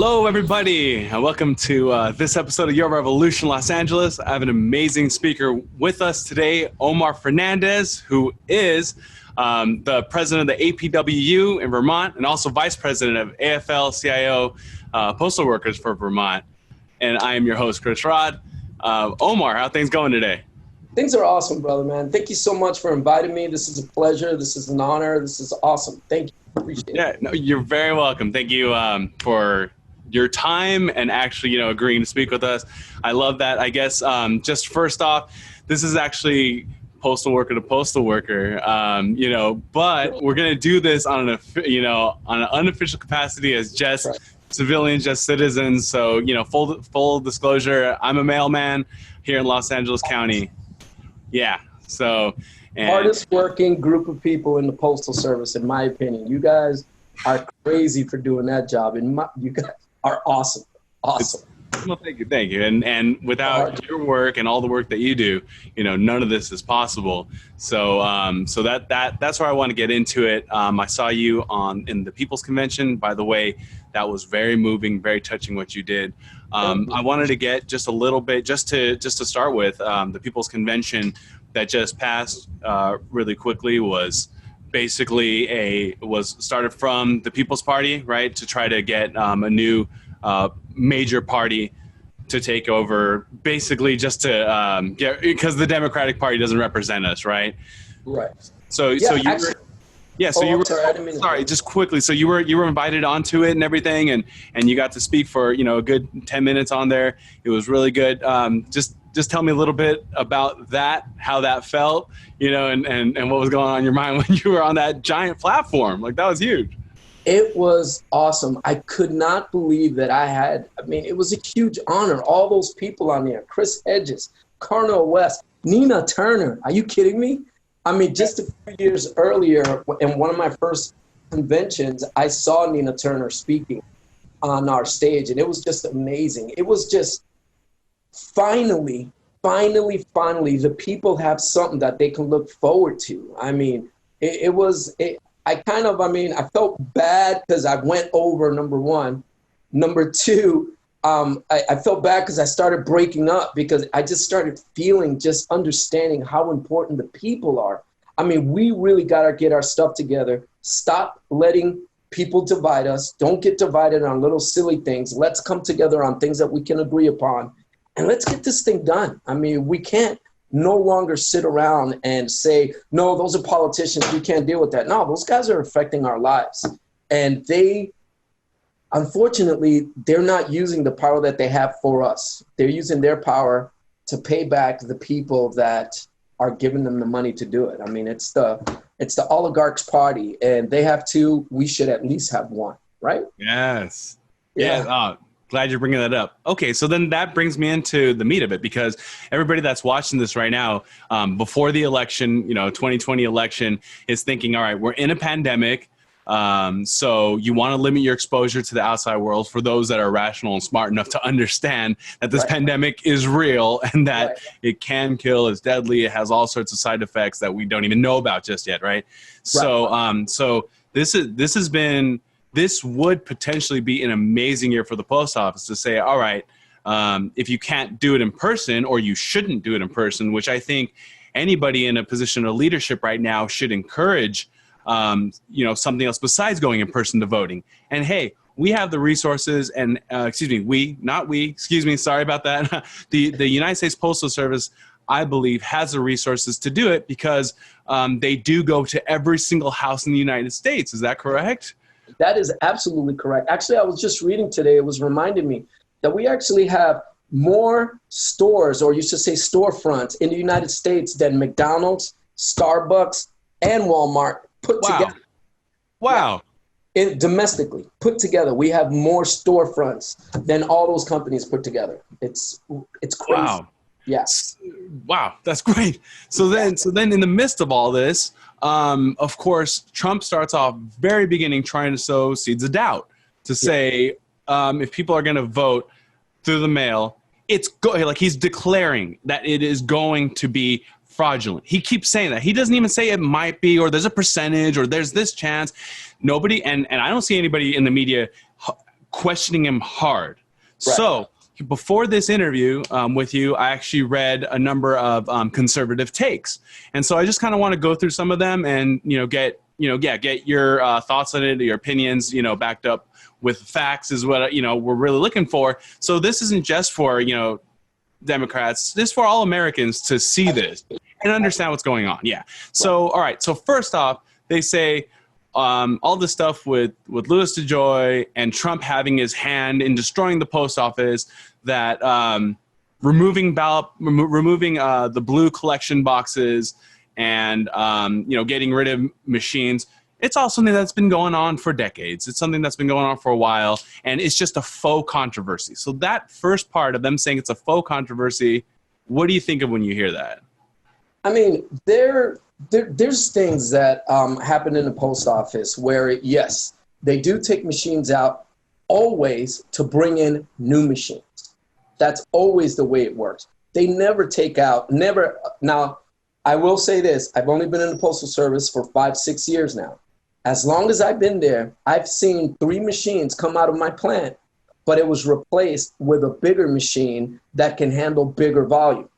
Hello, everybody, and welcome to this episode of Your Revolution Los Angeles. I have an amazing speaker with us today, Omar Fernandez, who is the president of the APWU in Vermont and also vice president of AFL-CIO Postal Workers for Vermont. And I am your host, Chris Rod. Omar, how are things going today? Things are awesome, brother, man. Thank you so much for inviting me. This is a pleasure. This is an honor. This is awesome. Thank you. Appreciate it. Yeah, no, you're very welcome. Thank you for your time and actually, agreeing to speak with us. I love that. I guess just first off, this is actually postal worker to postal worker, but we're going to do this on an unofficial capacity as just civilians, just citizens. So, full disclosure, I'm a mailman here in Los Angeles County. Yeah. So, hardest working group of people in the postal service, in my opinion. You guys are crazy for doing that job. You guys are awesome. Awesome. Well, thank you. And without your work and all the work that you do, none of this is possible. So that's where I want to get into it. I saw you in the People's Convention. By the way, that was very moving, very touching what you did. I wanted to get just a little bit, just to start with, the People's Convention that just passed really quickly was basically was started from the People's Party, right, to try to get a new major party to take over, basically just to get, because the Democratic Party doesn't represent us, right? Right. So you were just quickly. So you were invited onto it and everything, and you got to speak for a good 10 minutes on there. It was really good. Just tell me a little bit about that, how that felt, and what was going on in your mind when you were on that giant platform. Like, that was huge. It was awesome. I could not believe that it was a huge honor. All those people on there, Chris Hedges, Cornel West, Nina Turner. Are you kidding me? Just a few years earlier, in one of my first conventions, I saw Nina Turner speaking on our stage, and it was just amazing. It was just finally, the people have something that they can look forward to. I felt bad because I went over, number one. Number two, I felt bad because I started breaking up because I just started understanding how important the people are. We really got to get our stuff together. Stop letting people divide us. Don't get divided on little silly things. Let's come together on things that we can agree upon. And let's get this thing done. We can't no longer sit around and say, no, those are politicians, we can't deal with that. No, those guys are affecting our lives. And unfortunately, they're not using the power that they have for us. They're using their power to pay back the people that are giving them the money to do it. It's the oligarchs' party, and they have two. We should at least have one, right? Yes. Yeah. Glad you're bringing that up. Okay, so then that brings me into the meat of it, because everybody that's watching this right now, before the election, 2020 election, is thinking, all right, we're in a pandemic, so you want to limit your exposure to the outside world for those that are rational and smart enough to understand that this pandemic is real and that it can kill, it's deadly, it has all sorts of side effects that we don't even know about just yet, right? So this would potentially be an amazing year for the post office to say, all right, if you can't do it in person, or you shouldn't do it in person, which I think anybody in a position of leadership right now should encourage, something else besides going in person to voting. And hey, we have the resources and, sorry about that. The United States Postal Service, I believe, has the resources to do it because they do go to every single house in the United States. Is that correct? That is absolutely correct. Actually, I was just reading today, it was reminding me that we actually have more stores, or you should say storefronts, in the United States than McDonald's, Starbucks, and Walmart put together. Wow. Domestically put together, we have more storefronts than all those companies put together. It's crazy. Wow. Yes. Wow, that's great. So then in the midst of all this, of course, Trump starts off very beginning trying to sow seeds of doubt to say, if people are going to vote through the mail, he's declaring that it is going to be fraudulent. He keeps saying that. He doesn't even say it might be, or there's a percentage, or there's this chance. Nobody, and I don't see anybody in the media questioning him hard. Right. So before this interview with you, I actually read a number of conservative takes. And so I just kind of want to go through some of them and, get your thoughts on it, your opinions, backed up with facts is what, we're really looking for. So this isn't just for, Democrats, this is for all Americans to see this and understand what's going on. Yeah. So, all right. So first off, they say all this stuff with Louis DeJoy and Trump having his hand in destroying the post office, that removing the blue collection boxes and, getting rid of machines. It's all something that's been going on for decades. It's something that's been going on for a while, and it's just a faux controversy. So that first part of them saying it's a faux controversy, what do you think of when you hear that? I mean, there's things that happen in the post office where, yes, they do take machines out always to bring in new machines. That's always the way it works. They never take out, never. Now, I will say this. I've only been in the Postal Service for 5-6 years now. As long as I've been there, I've seen 3 machines come out of my plant, but it was replaced with a bigger machine that can handle bigger volume.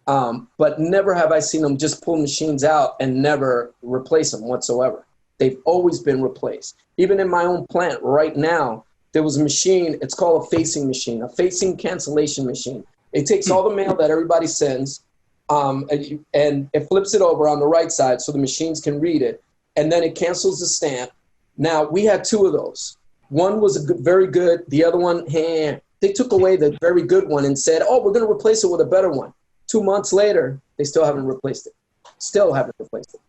But never have I seen them just pull machines out and never replace them whatsoever. They've always been replaced. Even in my own plant right now, there was a machine, it's called a facing machine, a facing cancellation machine. It takes all the mail that everybody sends, and it flips it over on the right side so the machines can read it, and then it cancels the stamp. Now, we had 2 of those. One was very good. The other one, they took away the very good one and said, oh, we're going to replace it with a better one. 2 months later, they still haven't replaced it. Still haven't replaced it.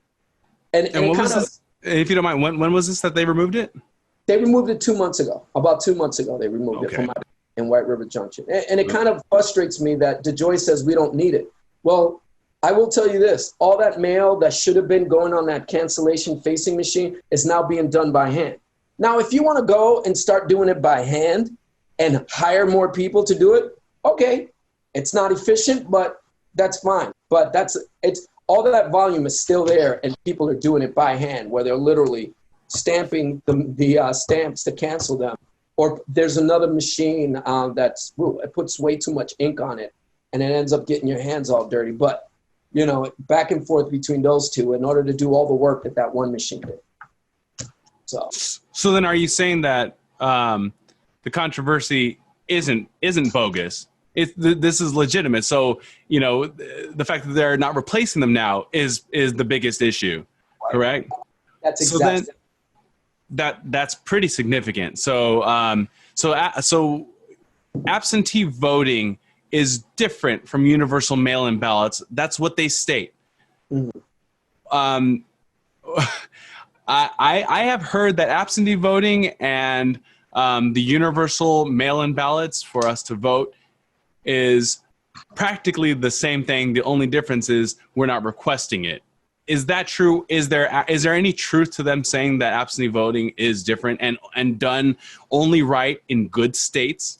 And what was this? If you don't mind, when was this that they removed it? They removed it 2 months ago. About 2 months ago, they removed it from in White River Junction. And it kind of frustrates me that DeJoy says we don't need it. Well, I will tell you this. All that mail that should have been going on that cancellation facing machine is now being done by hand. Now, if you want to go and start doing it by hand and hire more people to do it, okay. It's not efficient, but that's fine. But it's all that volume is still there, and people are doing it by hand, where they're literally stamping the stamps to cancel them. Or there's another machine it puts way too much ink on it, and it ends up getting your hands all dirty. But, back and forth between those two in order to do all the work that one machine did. So then are you saying that the controversy isn't bogus? This is legitimate. So, the fact that they're not replacing them now is the biggest issue, correct? That's exactly. So then that's pretty significant. So so absentee voting is different from universal mail-in ballots. That's what they state. Mm-hmm. I have heard that absentee voting and the universal mail-in ballots for us to vote is practically the same thing. The only difference is we're not requesting it. Is that true? Is there any truth to them saying that absentee voting is different and done only right in good states?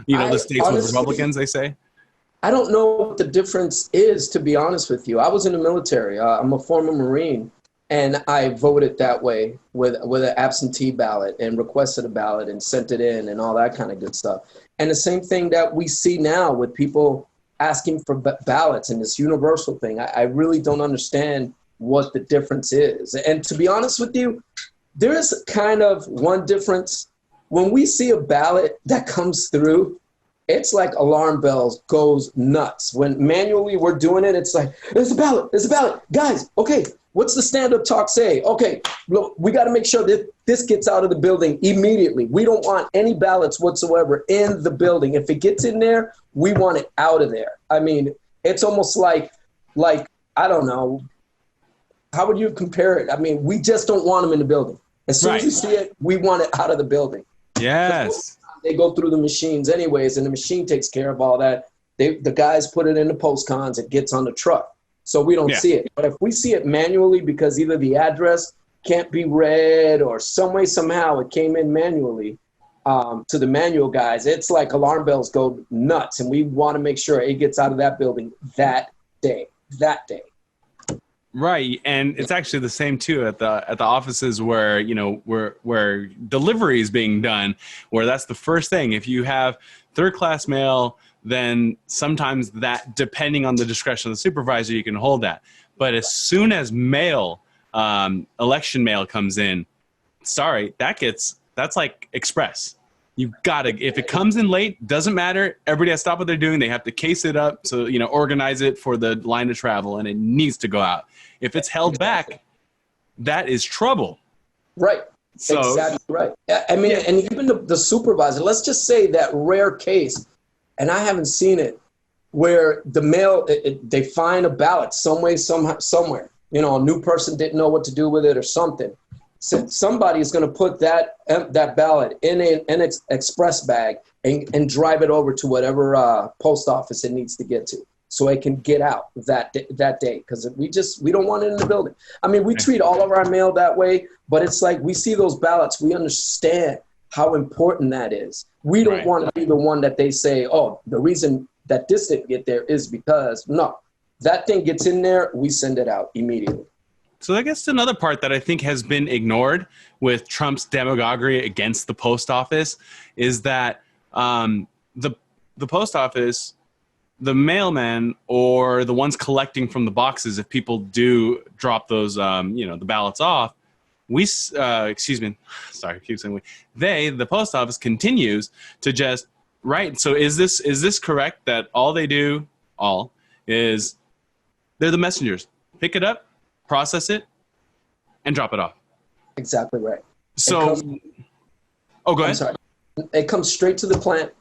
The states with Republicans, they say. I don't know what the difference is, to be honest with you. I was in the military. I'm a former Marine, and I voted that way with an absentee ballot and requested a ballot and sent it in and all that kind of good stuff. And the same thing that we see now with people asking for ballots and this universal thing. I really don't understand what the difference is. And to be honest with you, there is kind of one difference. When we see a ballot that comes through, it's like alarm bells goes nuts. When manually we're doing it, it's like, there's a ballot. Guys, okay, what's the stand-up talk say? Okay, look, we got to make sure that this gets out of the building immediately. We don't want any ballots whatsoever in the building. If it gets in there, we want it out of there. I mean, it's almost like I don't know, how would you compare it? I mean, we just don't want them in the building. As soon as you see it, we want it out of the building. Yes. They go through the machines anyways, and the machine takes care of all that. The guys put it in the postcons, it gets on the truck. So we don't see it. But if we see it manually because either the address can't be read or some way, somehow it came in manually to the manual guys, it's like alarm bells go nuts. And we want to make sure it gets out of that building that day. Right, and it's actually the same too at the offices where where delivery is being done, where that's the first thing. If you have third class mail, then sometimes that, depending on the discretion of the supervisor, you can hold that. But as soon as mail, election mail comes in, sorry, that's like express. You've got to, if it comes in late, doesn't matter. Everybody has to stop what they're doing. They have to case it up, so organize it for the line of travel, and it needs to go out. If it's held back, that is trouble. Right. So, exactly right. I mean, and even the supervisor, let's just say that rare case, and I haven't seen it, where the mail, they find a ballot somewhere. A new person didn't know what to do with it or something. So somebody is going to put that ballot in an express bag and drive it over to whatever post office it needs to get to, so it can get out that day, because we don't want it in the building. I mean, we treat all of our mail that way, but it's like we see those ballots, we understand how important that is. We don't want to be the one that they say, oh, the reason that this didn't get there is because, no, that thing gets in there, we send it out immediately. So I guess another part that I think has been ignored with Trump's demagoguery against the post office is that the post office, the mailman, or the ones collecting from the boxes, if people do drop those, the ballots off, the post office continues to just write. So is this correct that all they do, is they're the messengers, pick it up, process it, and drop it off? Exactly right. So, go ahead. I'm sorry. It comes straight to the plant.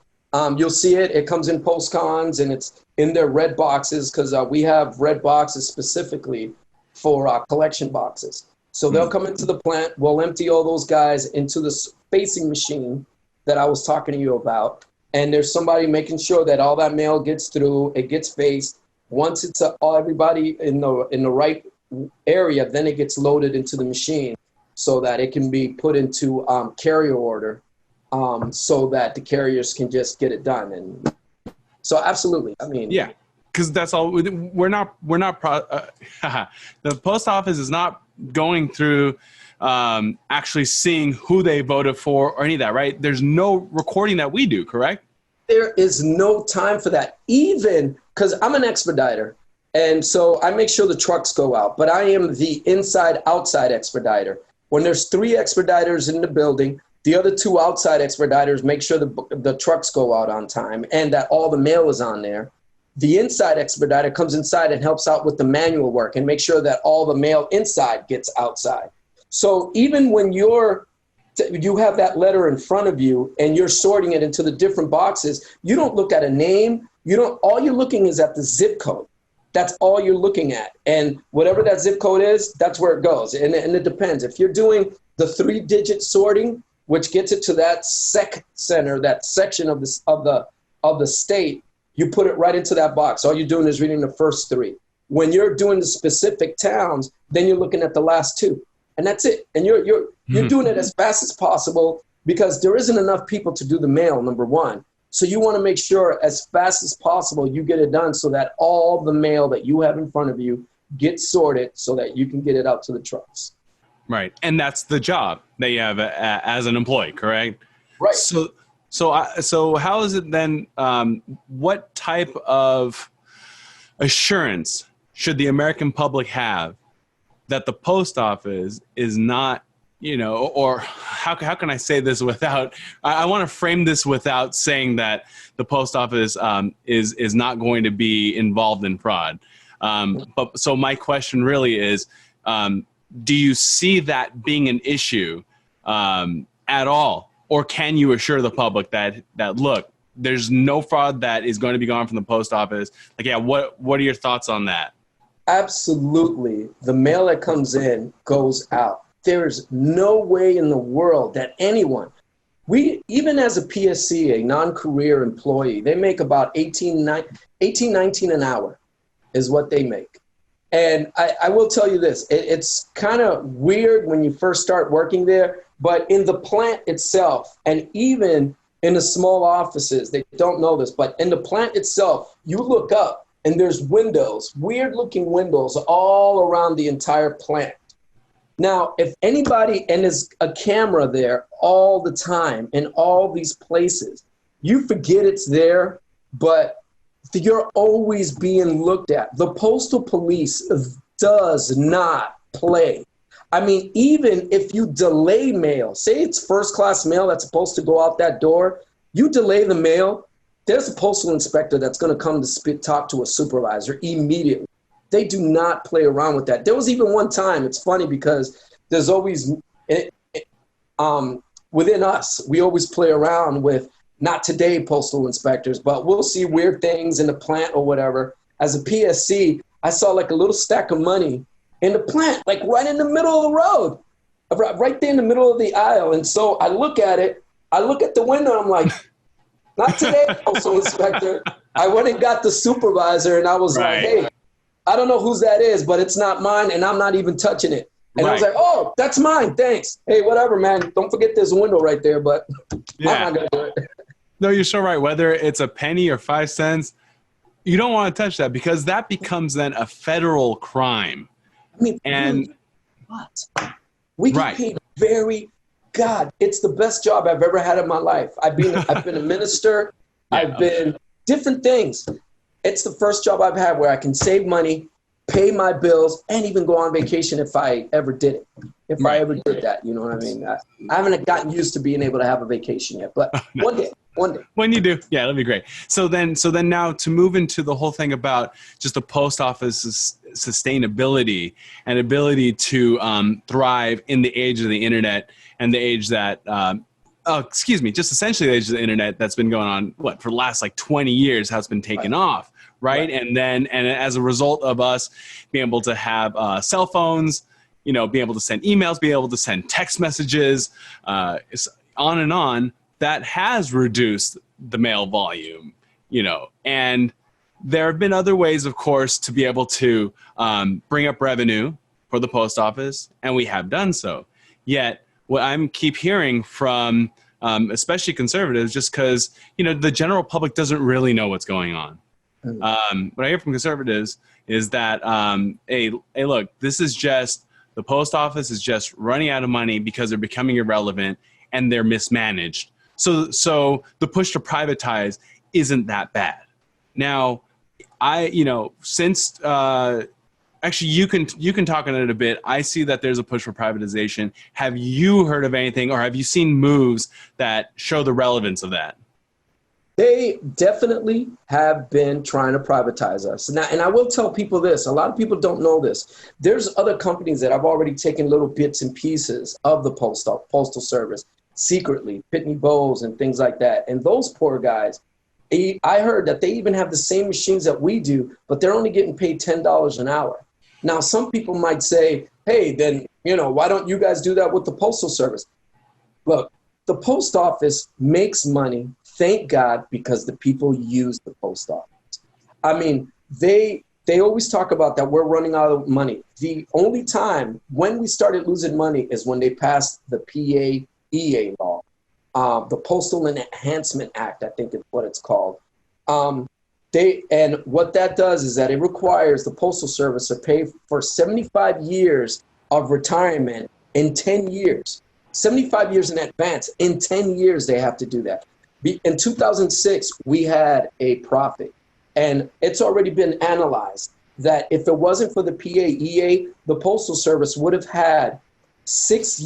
You'll see it. It comes in postcons, and it's in their red boxes, because we have red boxes specifically for collection boxes. So they'll come into the plant. We'll empty all those guys into the spacing machine that I was talking to you about. And there's somebody making sure that all that mail gets through. It gets faced. Once it's everybody in the right area, then it gets loaded into the machine so that it can be put into carrier order, so that the carriers can just get it done. And so absolutely, I mean, yeah, because that's all. The post office is not going through actually seeing who they voted for or any of that, right? There's no recording that we do, correct? There is no time for that, even because I'm an expediter. And so I make sure the trucks go out, but I am the inside-outside expediter. When there's 3 expediters in the building, the other 2 outside expediters make sure the trucks go out on time and that all the mail is on there. The inside expediter comes inside and helps out with the manual work and make sure that all the mail inside gets outside. So even when you have that letter in front of you and you're sorting it into the different boxes, you don't look at a name. All you're looking is at the zip code. That's all you're looking at. And whatever that zip code is, that's where it goes. And it depends. If you're doing the 3-digit sorting, which gets it to that center, that section of the state, you put it right into that box. All you're doing is reading the first 3. When you're doing the specific towns, then you're looking at the last 2. And that's it. And you're doing it as fast as possible, because there isn't enough people to do the mail, number one. So you want to make sure as fast as possible you get it done so that all the mail that you have in front of you gets sorted so that you can get it out to the trucks. Right. And that's the job that you have as an employee, correct? Right. So how is it then, what type of assurance should the American public have that the post office is not, or how can I say this without, I want to frame this without saying that the post office is not going to be involved in fraud. So my question really is, do you see that being an issue at all? Or can you assure the public that look, there's no fraud that is going to be gone from the post office? What are your thoughts on that? Absolutely. The mail that comes in goes out. There's no way in the world that anyone, even as a PSC, a non-career employee, they make about $18-19 an hour is what they make. And I will tell you this, it's kind of weird when you first start working there, but in the plant itself, and even in the small offices, they don't know this, but in the plant itself, you look up and there's windows, weird looking windows all around the entire plant. Now, if anybody, and there's a camera there all the time in all these places, you forget it's there, but you're always being looked at. The Postal Police does not play. I mean, even if you delay mail, say it's first class mail that's supposed to go out that door, you delay the mail, there's a postal inspector that's going to come to talk to a supervisor immediately. They do not play around with that. There was even one time, it's funny because there's always, within us, we always play around with, not today postal inspectors, but we'll see weird things in the plant or whatever. As a PSC, I saw like a little stack of money in the plant, like right in the middle of the road, right there in the middle of the aisle. And so I look at it, I look at the window, and I'm like, not today, postal inspector. I went and got the supervisor, and I was like, hey, I don't know whose that is, but it's not mine, and I'm not even touching it. And I was like, oh, that's mine, thanks. Hey, whatever, man. Don't forget there's a window right there, but I'm not going to do it. No, you're so right. Whether it's a penny or 5 cents, you don't want to touch that because that becomes then a federal crime. I mean, and what? We get paid God, it's the best job I've ever had in my life. I've been a minister. I've been different things. It's the first job I've had where I can save money, pay my bills, and even go on vacation if I ever did it. If I ever did that, you know what I mean? I haven't gotten used to being able to have a vacation yet, but one day. When you do, yeah, that'd be great. So then now to move into the whole thing about just the post office's sustainability and ability to thrive in the age of the internet and the age that, just essentially the age of the internet that's been going on, for the last like 20 years, how it's been taken off, right? And as a result of us being able to have cell phones, being able to send emails, being able to send text messages, on and on, that has reduced the mail volume, and there have been other ways, of course, to be able to bring up revenue for the post office, and we have done so. Yet, what I'm keep hearing from, especially conservatives, just because, the general public doesn't really know what's going on. What I hear from conservatives is that, hey, look, this is just, the post office is just running out of money because they're becoming irrelevant and they're mismanaged. So the push to privatize isn't that bad. Now, since actually you can talk on it a bit. I see that there's a push for privatization. Have you heard of anything, or have you seen moves that show the relevance of that? They definitely have been trying to privatize us. Now, and I will tell people this, a lot of people don't know this. There's other companies that have already taken little bits and pieces of the postal service secretly, Pitney Bowes and things like that. And those poor guys, I heard that they even have the same machines that we do, but they're only getting paid $10 an hour. Now, some people might say, hey, then, why don't you guys do that with the Postal Service? Look, the post office makes money, thank God, because the people use the post office. I mean, they always talk about that we're running out of money. The only time when we started losing money is when they passed the PAEA law, the Postal Enhancement Act, I think is what it's called. And what that does is that it requires the Postal Service to pay for 75 years of retirement in 10 years. 75 years in advance. In 10 years, they have to do that. In 2006, we had a profit. And it's already been analyzed that if it wasn't for the PAEA, the Postal Service would have had 6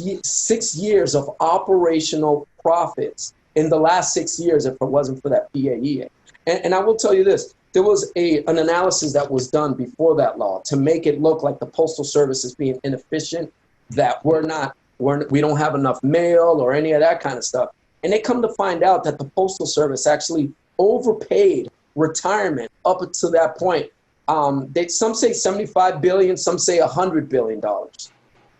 years of operational profits in the last 6 years if it wasn't for that PAEA. And I will tell you this, there was an analysis that was done before that law to make it look like the Postal Service is being inefficient, that we don't have enough mail or any of that kind of stuff. And they come to find out that the Postal Service actually overpaid retirement up to that point. Some say $75 billion, some say $100 billion.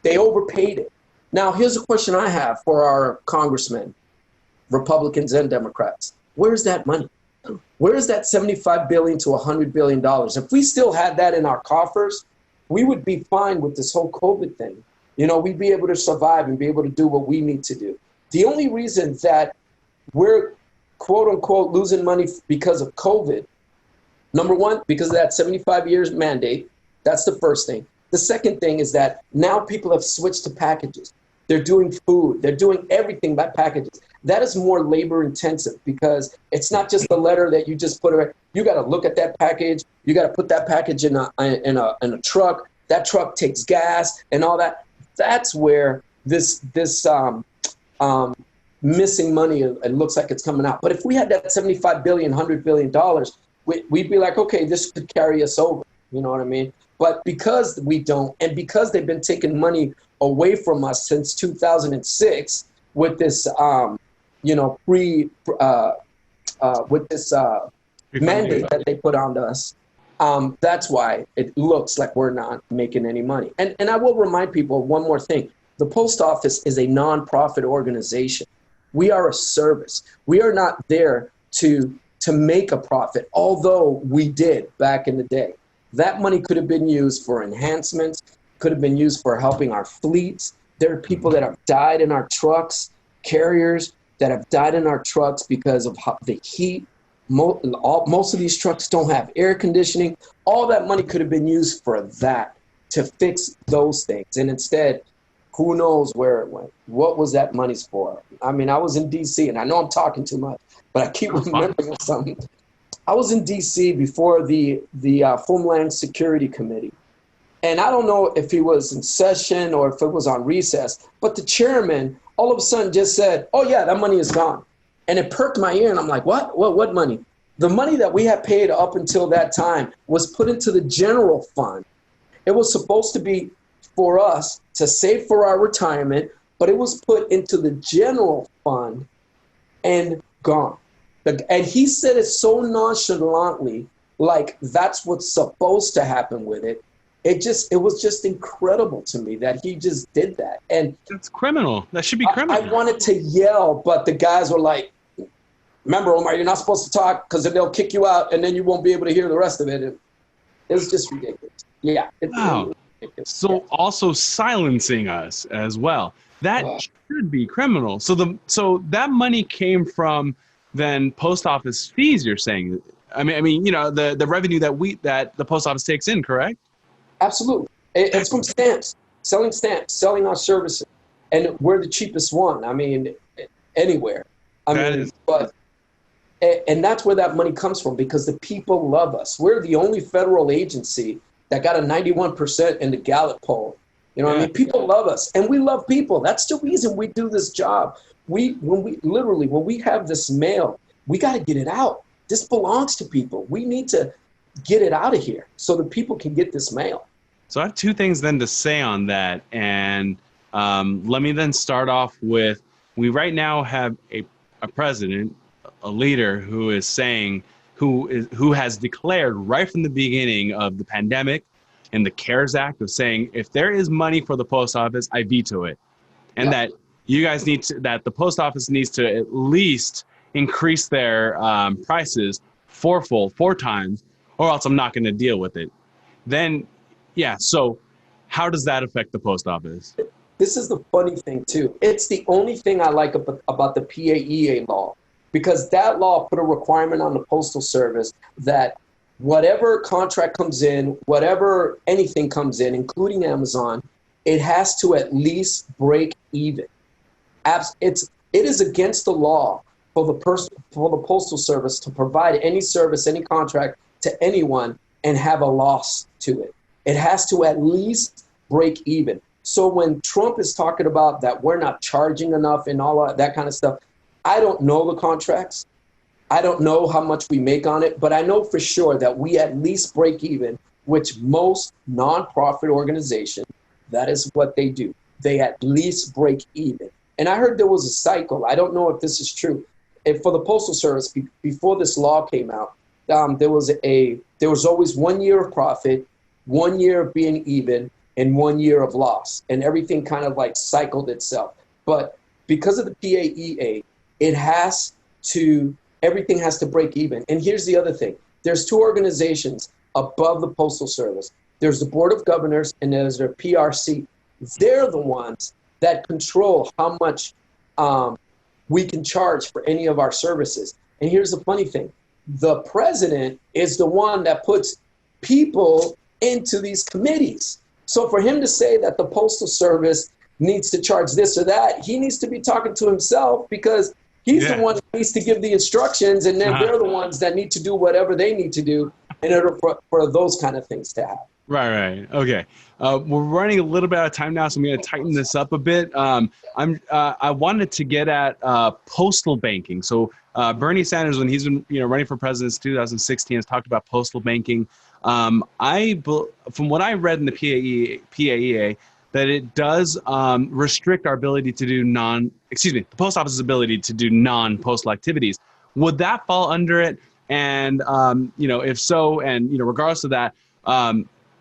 They overpaid it. Now, here's a question I have for our congressmen, Republicans and Democrats. Where's that money? Where is that $75 billion to $100 billion? If we still had that in our coffers, we would be fine with this whole COVID thing. We'd be able to survive and be able to do what we need to do. The only reason that we're, quote unquote, losing money because of COVID Number one, because of that 75 years mandate. That's the first thing. The second thing is that now people have switched to packages. They're doing food. They're doing everything by packages. That is more labor intensive because it's not just the letter that you just put away. You got to look at that package. You got to put that package in a truck. That truck takes gas and all that. That's where this missing money, it looks like it's coming out. But if we had that $75 billion, $100 billion, we'd be like, okay, this could carry us over. You know what I mean? But because we don't, and because they've been taking money away from us since 2006 with this, mandate that they put on us, that's why it looks like we're not making any money. And I will remind people of one more thing. The post office is a nonprofit organization. We are a service. We are not there to make a profit, although we did back in the day. That money could have been used for enhancements, could have been used for helping our fleets. There are people that have died in our trucks, carriers that have died in our trucks because of the heat. Most of these trucks don't have air conditioning. All that money could have been used for that, to fix those things. And instead, who knows where it went? What was that money's for? I mean, I was in D.C., and I know I'm talking too much, but I keep remembering something. I was in D.C. before the Homeland Security Committee. And I don't know if he was in session or if it was on recess, but the chairman all of a sudden just said, oh, yeah, that money is gone. And it perked my ear, and I'm like, what? What money? The money that we had paid up until that time was put into the general fund. It was supposed to be for us to save for our retirement, but it was put into the general fund and gone. And he said it so nonchalantly, like that's what's supposed to happen with it. It was just incredible to me that he just did that. And it's criminal. That should be criminal. I wanted to yell, but the guys were like, remember, Omar, you're not supposed to talk because they'll kick you out and then you won't be able to hear the rest of it. It was just ridiculous. Yeah. Wow. So also silencing us as well. That should be criminal. So that money came from then post office fees, you're saying. I mean, you know, the revenue that the post office takes in, correct? Absolutely. It's from stamps, selling our services. And we're the cheapest one. I mean, anywhere. And that's where that money comes from, because the people love us. We're the only federal agency that got a 91% in the Gallup poll. You know what I mean? People love us, and we love people. That's the reason we do this job. When we have this mail, we got to get it out. This belongs to people. We need to get it out of here so that people can get this mail. So I have two things then to say on that. And let me then start off with, we right now have a president, a leader who is saying, who has declared right from the beginning of the pandemic and the CARES Act of saying, if there is money for the post office, I veto it. And that you guys that the post office needs to at least increase their prices four times, or else I'm not going to deal with it. Then, so how does that affect the post office? This is the funny thing, too. It's the only thing I like about the PAEA law, because that law put a requirement on the Postal Service that whatever contract comes in, whatever anything comes in, including Amazon, it has to at least break even. It is against the law for the Postal Service to provide any service, any contract to anyone and have a loss to it. It has to at least break even. So when Trump is talking about that we're not charging enough and all of that kind of stuff, I don't know the contracts. I don't know how much we make on it, but I know for sure that we at least break even, which most nonprofit organizations, that is what they do. They at least break even. And I heard there was a cycle. I don't know if this is true. For the Postal Service, before this law came out, there was always 1 year of profit, 1 year of being even, and 1 year of loss. And everything kind of like cycled itself. But because of the PAEA, everything has to break even. And here's the other thing. There's two organizations above the Postal Service. There's the Board of Governors and there's their PRC. They're the ones that control how much we can charge for any of our services. And here's the funny thing. the president is the one that puts people into these committees. So for him to say that the Postal Service needs to charge this or that, he needs to be talking to himself, because he's the one that needs to give the instructions, and then they're the ones that need to do whatever they need to do in order for those kind of things to happen. Right. Okay. We're running a little bit out of time now, so I'm going to tighten this up a bit. I wanted to get at postal banking. So Bernie Sanders, when he's been running for president since 2016, has talked about postal banking. From what I read in the PAEA, that it does restrict our ability to do the post office's ability to do non-postal activities. Would that fall under it? And if so, and regardless of that,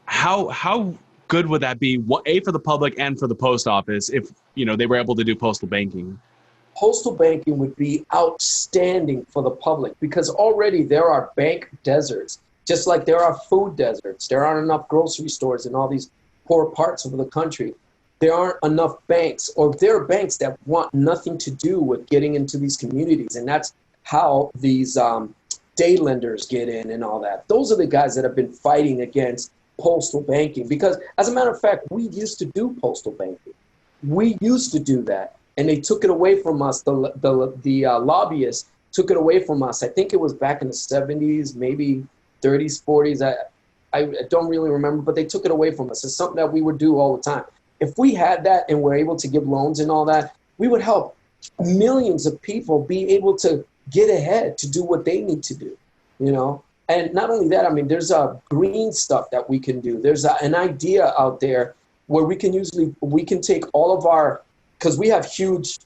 how good would that be? For the public and for the post office if they were able to do postal banking? Postal banking would be outstanding for the public, because already there are bank deserts, just like there are food deserts. There aren't enough grocery stores in all these poor parts of the country. There aren't enough banks, or there are banks that want nothing to do with getting into these communities. And that's how these day lenders get in and all that. Those are the guys that have been fighting against postal banking, because as a matter of fact, we used to do postal banking. We used to do that, and they took it away from us. The lobbyists took it away from us. I think it was back in the 70s, maybe 30s, 40s. I don't really remember, but they took it away from us. It's something that we would do all the time. If we had that and were able to give loans and all that, we would help millions of people be able to get ahead to do what they need to do, And not only that, I mean, there's green stuff that we can do. There's an idea out there where we can take all of our, because we have huge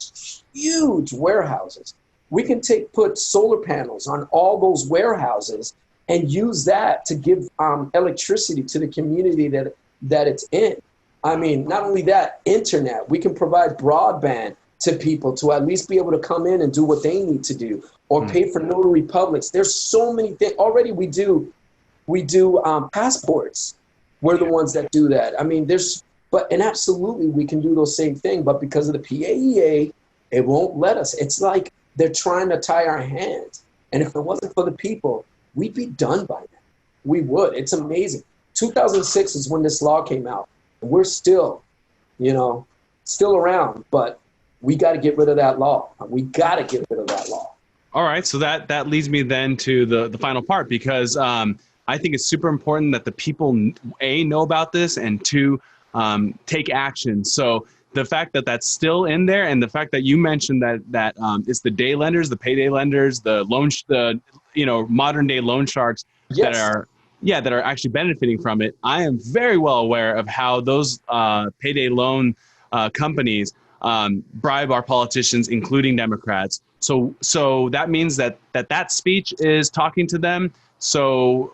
warehouses. We can put solar panels on all those warehouses and use that to give electricity to the community that it's in. I mean, not only that, internet, we can provide broadband to people to at least be able to come in and do what they need to do, or pay for notary publics. There's so many things. Already we do passports. We're the ones that do that. I mean, and absolutely we can do those same thing, but because of the PAEA, it won't let us. It's like they're trying to tie our hands. And if it wasn't for the people, we'd be done by now. We would. It's amazing. 2006 is when this law came out. And we're still around, but we got to get rid of that law. We got to get rid of that law. All right. So that leads me then to the final part, because I think it's super important that the people, A, know about this, and two, take action. So the fact that that's still in there, and the fact that you mentioned that it's the day lenders, the payday lenders, the modern day loan sharks that are actually benefiting from it. I am very well aware of how those payday loan companies bribe our politicians, including Democrats. So that means that speech is talking to them. So,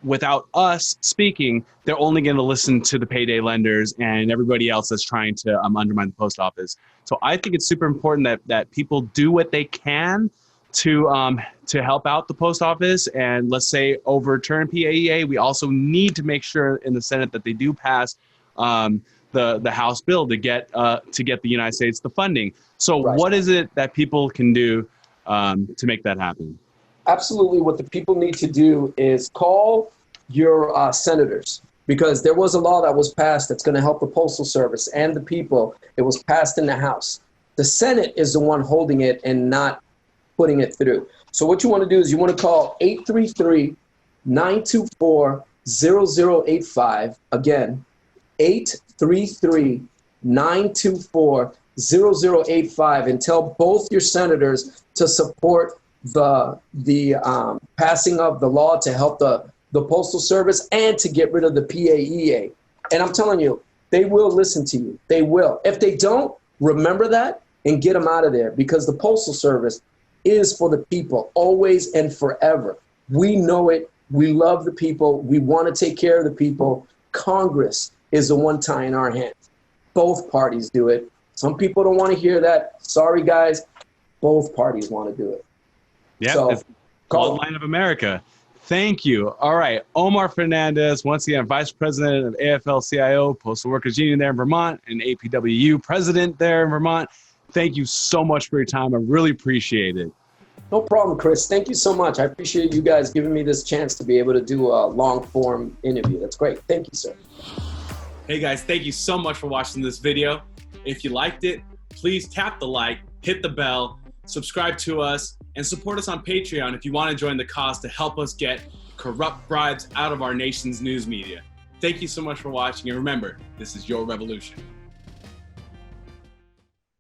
without us speaking, they're only going to listen to the payday lenders and everybody else that's trying to undermine the post office. So I think it's super important that people do what they can to help out the post office, and let's say overturn PAEA. We also need to make sure in the Senate that they do pass the House bill to get the United States the funding. So what is it that people can do to make that happen? Absolutely. What the people need to do is call your senators, because there was a law that was passed that's going to help the Postal Service and the people. It was passed in the House. The Senate is the one holding it and not putting it through. So what you want to do is you want to call 833-924-0085. Again, 833-924-0085, and tell both your senators to support the passing of the law to help the Postal Service and to get rid of the PAEA. And I'm telling you, they will listen to you. They will. If they don't, remember that and get them out of there, because the Postal Service is for the people, always and forever. We know it. We love the people. We want to take care of the people. Congress is the one tying our hands. Both parties do it. Some people don't want to hear that. Sorry, guys. Both parties want to do it. Yeah, so, it's called Line of America. Thank you. All right. Omar Fernandez, once again, Vice President of AFL-CIO, Postal Workers Union there in Vermont, and APWU President there in Vermont. Thank you so much for your time. I really appreciate it. No problem, Chris. Thank you so much. I appreciate you guys giving me this chance to be able to do a long form interview. That's great. Thank you, sir. Hey guys, thank you so much for watching this video. If you liked it, please tap the like, hit the bell, subscribe to us, and support us on Patreon if you want to join the cause to help us get corrupt bribes out of our nation's news media. Thank you so much for watching, and remember, this is your revolution.